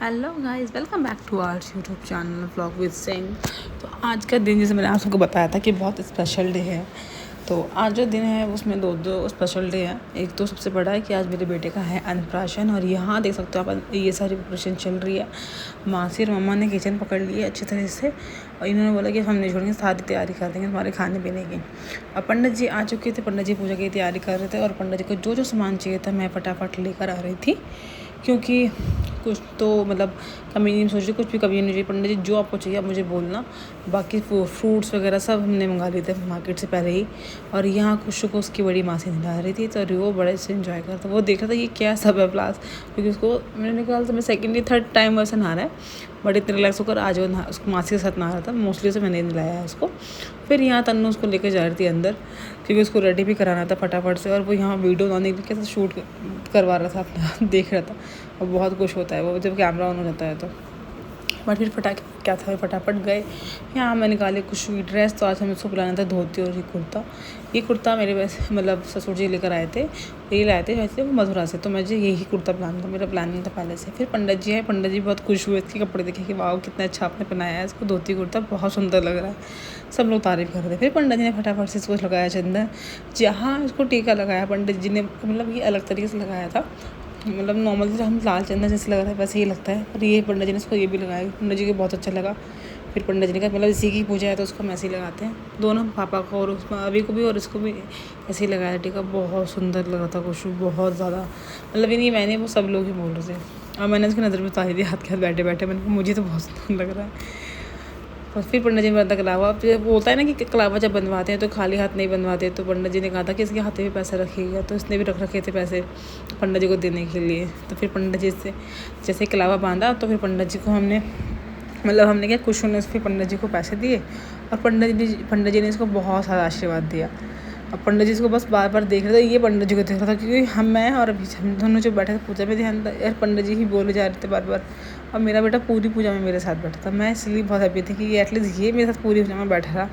Hello guys, welcome back to our YouTube channel vlog with Singh. तो आज का दिन, जैसे मैंने आप सबको बताया था कि बहुत स्पेशल डे है, तो आज जो दिन है उसमें दो स्पेशल डे है। एक तो सबसे बड़ा है कि आज मेरे बेटे का है अन्नप्राशन, और यहाँ देख सकते हो आप, ये सारी प्रिपरेशन चल रही है। मासी और मम्मा ने किचन पकड़ ली है अच्छी तरह से, और इन्होंने बोला कि हम नहीं छोड़ेंगे, सारी तैयारी कर देंगे तुम्हारे खाने पीने की। और पंडित जी आ चुके थे, पंडित जी पूजा की तैयारी कर रहे थे, और पंडित जी को जो जो सामान चाहिए था मैं फटाफट लेकर आ रही थी, क्योंकि कुछ तो मतलब कमी नहीं सोच रही, कुछ भी कमी नहीं चाहिए। पंडित जी जो आपको चाहिए आप मुझे बोलना। बाकी फ्रूट्स वगैरह सब हमने मंगा लिए थे मार्केट से पहले ही। और यहाँ खुशू को उसकी बड़ी माँ से नहला रही थी, तो वो बड़े से इन्जॉय करता, वो देख रहा था ये क्या सब है प्लास, क्योंकि उसको मैंने कहा था मैं सेकेंड या थर्ड टाइम वैसे नहा रहा है, बट इतने रिलैक्स होकर आज वो उसको मासी के साथ नहा रहा था। मोस्टली से मैंने नहलाया है उसको। फिर यहाँ तन्नू उसको लेकर जा रही थी अंदर, क्योंकि उसको रेडी भी कराना था फटाफट से, और वो यहाँ वीडियो बनाने के लिए कैसे शूट करवा रहा था अपना देख रहा था। और बहुत खुश होता है वो जब कैमरा ऑन हो जाता है तो। बट फिर क्या था, फटाफट गए। यहाँ मैं निकाली कुछ ड्रेस, तो आज हमें उसको बुलाना था धोती और ये कुर्ता मेरे वैसे मतलब ससुर जी लेकर आए थे, यही लाए थे वैसे वो मथुरा से, तो मुझे यही कुर्ता पहनना था, मेरा प्लानिंग था पहले से। फिर पंडित जी है, पंडित जी बहुत खुश हुए इसके कपड़े देखे कि वाह कितना अच्छा आपने पहनाया है इसको, धोती कुर्ता बहुत सुंदर लग रहा है, सब लोग तारीफ़ कर रहे थे। फिर पंडित जी ने फटाफट से इसको लगाया चंदन, जहाँ इसको टीका लगाया पंडित जी ने, मतलब ये अलग तरीके से लगाया था, मतलब नॉर्मल से हम लाल चंदन जैसे लग रहा है वैसे ही लगता है, पर ये पंडित जी ने इसको ये भी लगाया, पंडित जी को बहुत अच्छा लगा। फिर पंडित जी ने कहा मतलब इसी की पूजा है तो उसको हम ऐसे ही लगाते हैं, दोनों पापा को और उसमें अभी को भी और इसको भी ऐसे ही लगाया टीका। बहुत सुंदर लग रहा था खुशबू, बहुत ज़्यादा, मतलब ये नहीं मैंने, वो सब लोग ही बोल रहे थे। और मैंने उसकी नज़र में उतारी थी हाथ के हाथ बैठे बैठे, मैंने कहा मुझे तो बहुत सुंदर लग रहा है। और फिर पंडित जी ने बंदा कलावा, फिर बोलता है ना कि कलावा जब बनवाते हैं तो खाली हाथ नहीं बनवाते, तो पंडित जी ने कहा था कि इसके हाथ में भी पैसे रखिएगा, तो इसने भी रख रखे थे पैसे पंडित जी को देने के लिए। तो फिर पंडित जी से जैसे कलावा बांधा, तो फिर पंडित जी को हमने क्या खुश होने से फिर पंडित जी को पैसे दिए, और पंडित जी ने इसको बहुत सारा आशीर्वाद दिया। और पंडित जी इसको बस बार बार देख रहे थे, ये पंडित जी को देख रहा था, क्योंकि मैं और अभी हम दोनों जो बैठे थे पूजा में ध्यान था यार, पंडित जी ही बोले जा रहे थे बार बार, और मेरा बेटा पूरी पूजा में मेरे साथ बैठा था। मैं इसलिए बहुत हैप्पी थी कि एटलीस्ट ये मेरे साथ पूरी पूजा में बैठा था,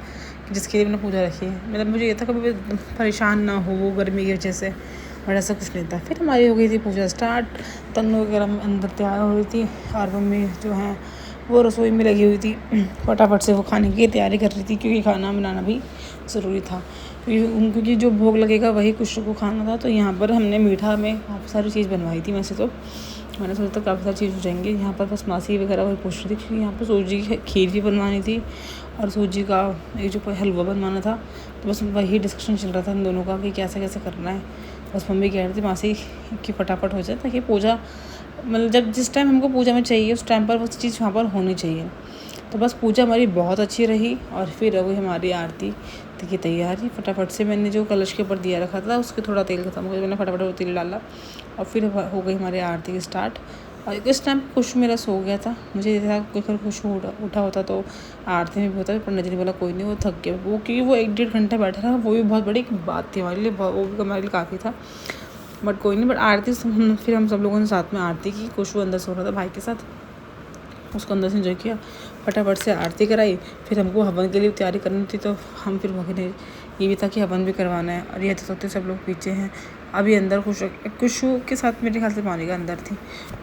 जिसके लिए मैंने पूजा रखी है। मतलब मुझे ये था कभी परेशान ना हो वो गर्मी की वजह से, और ऐसा कुछ नहीं था। फिर हमारी हो गई थी पूजा स्टार्ट, तन्नू वगैरह अंदर तैयार हो रही थी, और मम्मी जो हैं वो रसोई में लगी हुई थी, फटाफट से वो खाने की तैयारी कर रही थी, क्योंकि खाना बनाना भी ज़रूरी था, क्योंकि जो भोग लगेगा वही कुछ को खाना था। तो यहाँ पर हमने मीठा में काफ़ी सारी चीज़ बनवाई थी, वैसे तो मैंने सोचा था काफ़ी सारी चीज़ हो जाएंगी। यहाँ पर बस मासी वगैरह वही पूछ रही थी, क्योंकि यहाँ पर सूजी की खीर भी बनवानी थी, और सूजी का एक जो हलवा बनवाना था, तो बस वही डिस्कशन चल रहा था इन दोनों का कि कैसे कैसे करना है। बस मम्मी कह रही थी मासी की फटाफट हो जाए, ताकि पूजा मतलब जब जिस टाइम हमको पूजा में चाहिए उस टाइम पर वो चीज़ वहाँ पर होनी चाहिए। तो बस पूजा हमारी बहुत अच्छी रही, और फिर अभी हमारी आरती की तैयारी। फटाफट से मैंने जो कलश के ऊपर दिया रखा था उसके थोड़ा तेल खत्म हो गया, मैंने फटाफट वो तेल डाला, और फिर हो गई हमारी आरती की स्टार्ट। और इस टाइम खुश मेरा सो गया था, मुझे ये था कोई खुश उठा होता तो आरती में भी होता। पंडित जी ने बोला कोई नहीं, वो थक गया, वो क्योंकि वो 1-1.5 घंटा बैठा रहा, वो भी बहुत बड़ी बात थी हमारे लिए, वो भी हमारे लिए काफ़ी था, बट कोई नहीं। बट आरती फिर हम सब लोगों ने साथ में आरती की। खुशबू अंदर सो रहा था भाई के साथ, उसको अंदर से एंजॉय किया, फटाफट से आरती कराई। फिर हमको हवन के लिए तैयारी करनी थी, तो हम फिर वहीं ये भी था कि हवन भी करवाना है। और ये तो सकते सब लोग पीछे हैं, अभी अंदर खुशबू के साथ मेरे ख्याल से मोनिका अंदर थी,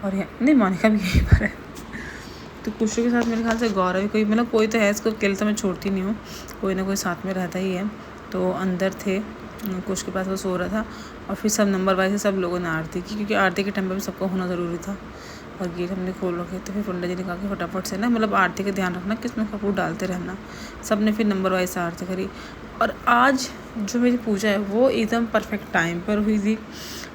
और नहीं मोनिका भी यहीं पर है, तो खुशबू के साथ मेरे ख्याल से गौरव कोई मतलब कोई तो है, इसको अकेले तो मैं छोड़ती नहीं हूँ, कोई ना कोई साथ में रहता ही है। तो अंदर थे, कुछ के पास वो सो रहा था, और फिर सब नंबर वाइज से सब लोगों ने आरती की, क्योंकि आरती के टाइम पर भी सबका होना ज़रूरी था। और गेट हमने खोल रखे, तो फिर पंडित जी ने कहा कि फटाफट से ना मतलब आरती का ध्यान रखना कि इसमें कपूर डालते रहना। सब ने फिर नंबर वाइज से आरती करी। और आज जो मेरी पूजा है वो एकदम परफेक्ट टाइम पर हुई थी,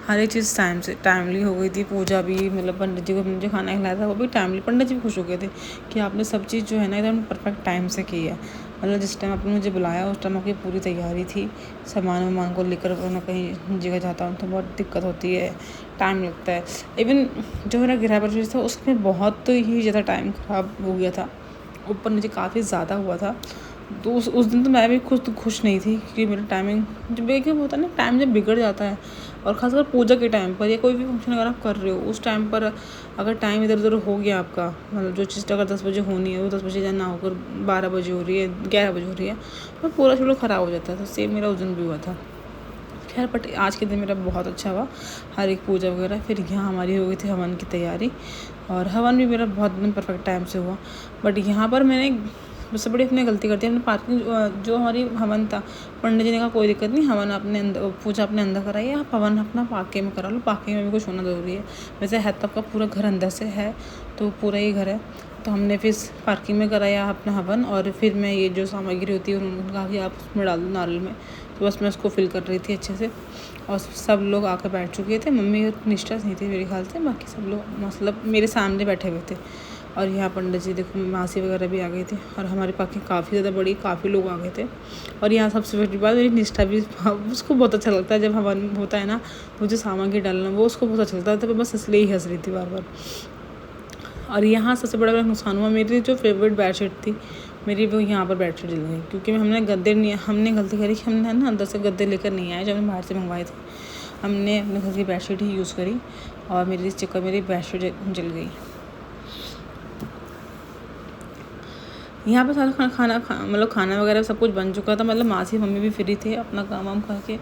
हर एक चीज़ टाइमली हो गई थी। पूजा भी मतलब पंडित जी को मुझे खाना खिलाया था वो भी टाइमली, पंडित जी भी खुश हो गए थे कि आपने सब चीज़ जो है ना एकदम परफेक्ट टाइम से की है। मतलब जिस टाइम आपने मुझे बुलाया उस टाइम आपकी पूरी तैयारी थी। सामान को लेकर ना कहीं जगह जाता हूँ तो बहुत दिक्कत होती है, टाइम लगता है। इवन जो मेरा गृह प्रवेश था उसमें बहुत ही ज़्यादा टाइम ख़राब हो गया था, ऊपर मुझे काफ़ी ज़्यादा हुआ था। तो उस दिन तो मैं भी खुश नहीं थी, क्योंकि मेरा टाइमिंग जब देखिए होता है ना, टाइम जब बिगड़ जाता है, और ख़ासकर पूजा के टाइम पर या कोई भी फंक्शन अगर आप कर रहे हो उस टाइम पर अगर टाइम इधर उधर हो गया आपका, मतलब जो चीज़ अगर 10 बजे होनी है वो 10 बजे ना होकर 12 बजे हो रही है, 11 बजे हो रही है, तो पूरा शेड्यूल ख़राब हो जाता है। तो सेम मेरा उस दिन भी हुआ था खैर बट आज के दिन मेरा बहुत अच्छा हुआ, हर एक पूजा वगैरह। फिर यहाँ हमारी हो गई थी हवन की तैयारी, और हवन भी मेरा बहुत एकदम परफेक्ट टाइम से हुआ। बट यहाँ पर मैंने सबसे बड़ी अपनी गलती करती है, हमने पार्किंग जो हमारी हवन था, पंडित जी ने कहा कोई दिक्कत नहीं, हवन अपने अंदर, पूजा अपने अंदर कराइए, आप हवन अपना पार्किंग में करा लो, पार्किंग में भी कुछ होना ज़रूरी है। वैसे है तो आपका पूरा घर अंदर से है, तो पूरा ही घर है, तो हमने फिर पार्किंग में कराया अपना हवन। और फिर मैं ये जो सामग्री होती है उन्होंने कहा कि आप उसमें डाल दो नारियल में, तो बस मैं उसको फिल कर रही थी अच्छे से। और सब लोग आकर बैठ चुके थे, मम्मी निष्ठा नहीं थी मेरे ख्याल से, बाकी सब लोग मतलब मेरे सामने बैठे हुए थे। और यहाँ पंडित जी देखो, मासी वगैरह भी आ गई थी, और हमारी पार्किंग काफ़ी ज़्यादा बड़ी, काफ़ी लोग आ गए थे। और यहाँ सबसे बड़ी बात, मेरी निष्ठा भी, उसको बहुत अच्छा लगता है जब हवन होता है ना, मुझे सामग्री डालना वो उसको बहुत अच्छा लगता है, तो मैं बस इसलिए ही हंस रही थी बार बार। और यहाँ सबसे बड़ा नुकसान हुआ, मेरी जो फेवरेट बेडशीट थी मेरी, वो यहाँ पर बेडशीट जल गई, क्योंकि हमने गलती करी कि हमने ना अंदर से गद्दे लेकर नहीं आए, जब हमने बाहर से मंगवाए थे, हमने अपने घर की बेडशीट ही यूज़ करी, और मेरी चक्कर मेरी बेडशीट जल गई। यहाँ पर सारा मतलब खाना वगैरह सब कुछ बन चुका था, मतलब मासी मम्मी भी फ्री थे अपना काम वाम करके,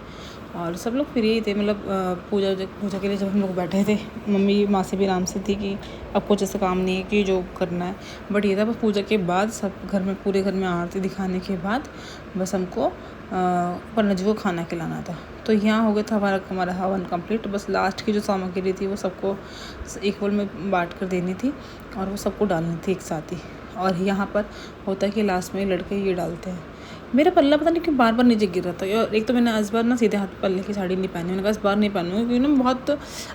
और सब लोग फ्री ही थे। मतलब पूजा के लिए जब हम लोग बैठे थे, मम्मी मासी भी आराम से थी कि अब कुछ ऐसा काम नहीं है कि जो करना है। बट ये था बस पूजा के बाद सब घर में, पूरे घर में आरती दिखाने के बाद बस हमको पंडित जी को खाना खिलाना था। तो यहाँ हो गया था हमारा हवन कंप्लीट। बस लास्ट की जो सामग्री थी वो सबको इक्वल में बांट कर देनी थी, और वो सबको डालनी थी एक साथ ही। और यहाँ पर होता है कि लास्ट में लड़के ये डालते हैं। मेरा पल्ला पता नहीं क्यों बार बार नीचे गिर रहा था, और एक तो मैंने इस बार ना सीधे हाथ पल्ले की साड़ी नहीं पहनी, मैंने कहा इस बार नहीं पहनूँगी, क्योंकि ना बहुत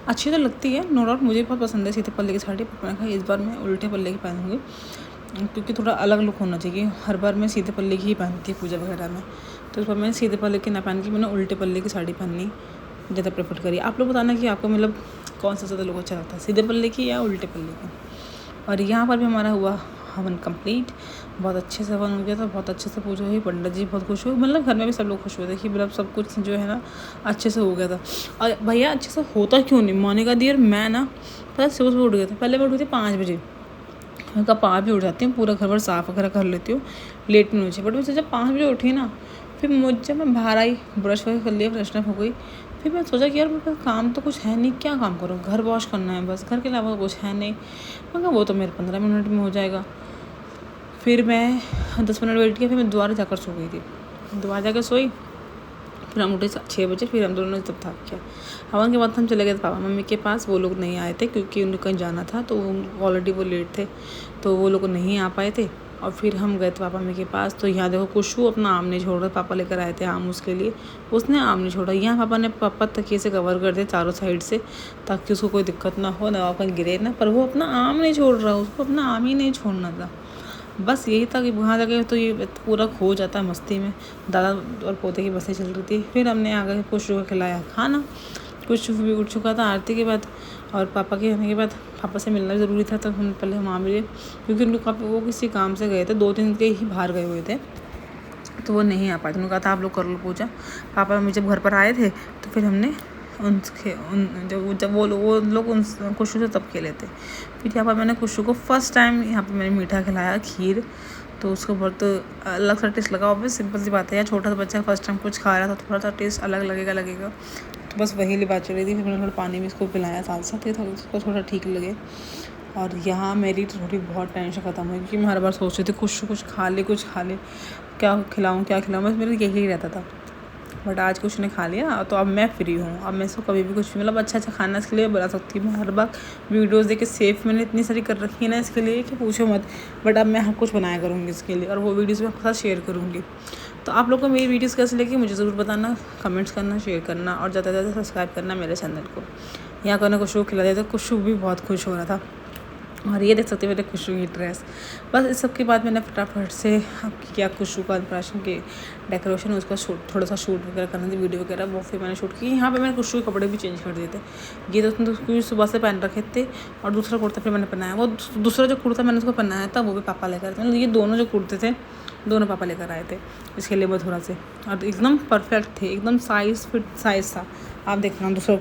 अच्छी तो लगती है, नो डाउट मुझे बहुत पसंद है सीधे पल्ले की साड़ी, पर मैंने कहा इस बार मैं उल्टे पल्ले की पहनूँगी, क्योंकि थोड़ा अलग लुक होना चाहिए। हर बार मैं सीधे पल्ले की ही पहनती है पूजा वगैरह में, तो इस बार मैंने सीधे पल्ले की ना पहन के मैंने उल्टे पल्ले की साड़ी पहननी ज़्यादा प्रेफर करी। आप लोग बताना कि आपको मतलब कौन सा ज़्यादा लोग अच्छा लगता है, सीधे पल्ले की या उल्टे पल्ले की। और यहाँ पर भी हमारा हुआ हवन कंप्लीट, बहुत अच्छे से हवन हो गया था, बहुत अच्छे से पूजा हुई, पंडित जी बहुत खुश हुए, मतलब घर में भी सब लोग खुश हुए थे कि मतलब सब कुछ जो है ना अच्छे से हो गया था। और भैया अच्छे से होता क्यों नहीं, मोनिका दी और मैं ना पता सुबह उठ गए थे। पहले मैं उठी थी 5 बजे, मैं कहा 5 बजे उठ जाती हूँ, पूरा घर भर साफ़ वगैरह कर लेती हूँ, लेट नहीं हो जाए। बट मुझे जब 5 बजे उठी ना, फिर जब मैं बाहर आई, ब्रश वगैरह कर लिया, फ्रेशनअप हो गई, फिर मैं सोचा कि यार मेरे पास काम तो कुछ है नहीं, क्या काम करूँ, घर वॉश करना है बस, घर के अलावा कुछ है नहीं। मैं कहा वो तो मेरे 15 मिनट में हो जाएगा। फिर मैं 10 मिनट वेट किया, फिर मैं दोबारा जाकर सो गई थी, दोबारा जाकर सोई, फिर हम उठे 6 बजे, फिर हम दोनों ने तब थक किया। हवन के बाद हम चले गए पापा मम्मी के पास, वो लोग नहीं आए थे क्योंकि उनको कहीं जाना था, तो ऑलरेडी वो लेट थे, तो वो लोग नहीं आ पाए थे। और फिर हम गए थे पापा मम्मी के पास, तो यहाँ देखो कुशु अपना आम नहीं छोड़ रहा, पापा लेकर आए थे आम उसके लिए, उसने आम नहीं छोड़ा। यहाँ पापा ने तकिए से कवर कर दिया चारों साइड से, ताकि उसको कोई दिक्कत ना हो, ना कहीं गिरे ना, पर वो अपना आम नहीं छोड़ रहा, उसको अपना आम ही नहीं छोड़ना था। बस यही था कि वहाँ जाके तो ये पूरा खो जाता है मस्ती में। दादा और पोते की बसें चल रही थी। फिर हमने आकर कुशु को खिलाया खाना, कुशु भी उठ चुका था आरती के बाद, और पापा के आने के बाद पापा से मिलना ज़रूरी था, तो हम पहले वहाँ मिले, क्योंकि उनको वो किसी काम से गए थे, 2 दिन के ही बाहर गए हुए थे, तो वो नहीं आ पाए। उन्होंने कहा था आप लोग कर लो पूजा। पापा मम्मी जब घर पर आए थे तो फिर हमने जब वो लोग उन कुशु से तब खेले थे। फिर यहाँ पर मैंने कुशु को फर्स्ट टाइम यहाँ पर मैंने मीठा खिलाया, खीर, तो उसको बहुत अलग सा टेस्ट लगा। ऑब्वियस सिंपल सी बात है यार, छोटा सा बच्चा फर्स्ट टाइम कुछ खा रहा था, थोड़ा सा टेस्ट अलग लगेगा, तो बस वही लिए बात चल रही थी। फिर मैंने थोड़ा पानी भी इसको पिलाया साथ साथ, था उसको थोड़ा ठीक लगे। और यहाँ मेरी थोड़ी बहुत टेंशन ख़त्म हुई, क्योंकि मैं हर बार सोच रही थी कुछ खा ले, क्या खिलाऊँ, बस मेरा यही रहता था। बट आज कुछ ने खा लिया, तो अब मैं फ्री हूँ, अब मैं इसको कभी भी कुछ मतलब अच्छा खाना इसके लिए बना सकती हूँ। मैं हर बार वीडियोस देख के सेफ मैंने इतनी सारी कर रखी है ना इसके लिए कि पूछो मत। बट अब मैं हर कुछ बनाया करूँगी इसके लिए, और वो वीडियोस मैं आपके साथ शेयर करूँगी। तो आप लोग को मेरी वीडियोस कैसे लगी मुझे ज़रूर बताना, कमेंट्स करना, शेयर करना, और ज़्यादा से ज़्यादा सब्सक्राइब करना मेरे चैनल को। यहाँ को कुशु को खिला दिया था, कुशु भी बहुत खुश हो रहा था। और ये देख सकते हैं मेरे कुशु की ड्रेस। बस इस सब के बाद मैंने फटाफट से किया कुशु का इंप्रेशन के डेकोरेशन, उसका थोड़ा सा शूट वगैरह करना थी, वीडियो वगैरह, वो फिर मैंने शूट की। यहाँ पे मैंने कुशु के कपड़े भी चेंज कर दिए थे। ये तो उसने तो सुबह से पहन रखे थे, और दूसरा कुर्ता फिर मैंने पहनाया। वो दूसरा जो कुर्ता मैंने उसको पहनाया था वो भी पापा लेकर आए थे। मतलब ये दोनों जो कुर्ते थे दोनों पापा लेकर आए थे इसके लिए मथुरा से, और एकदम परफेक्ट थे, एकदम साइज फिट साइज था। आप देखना दूसरा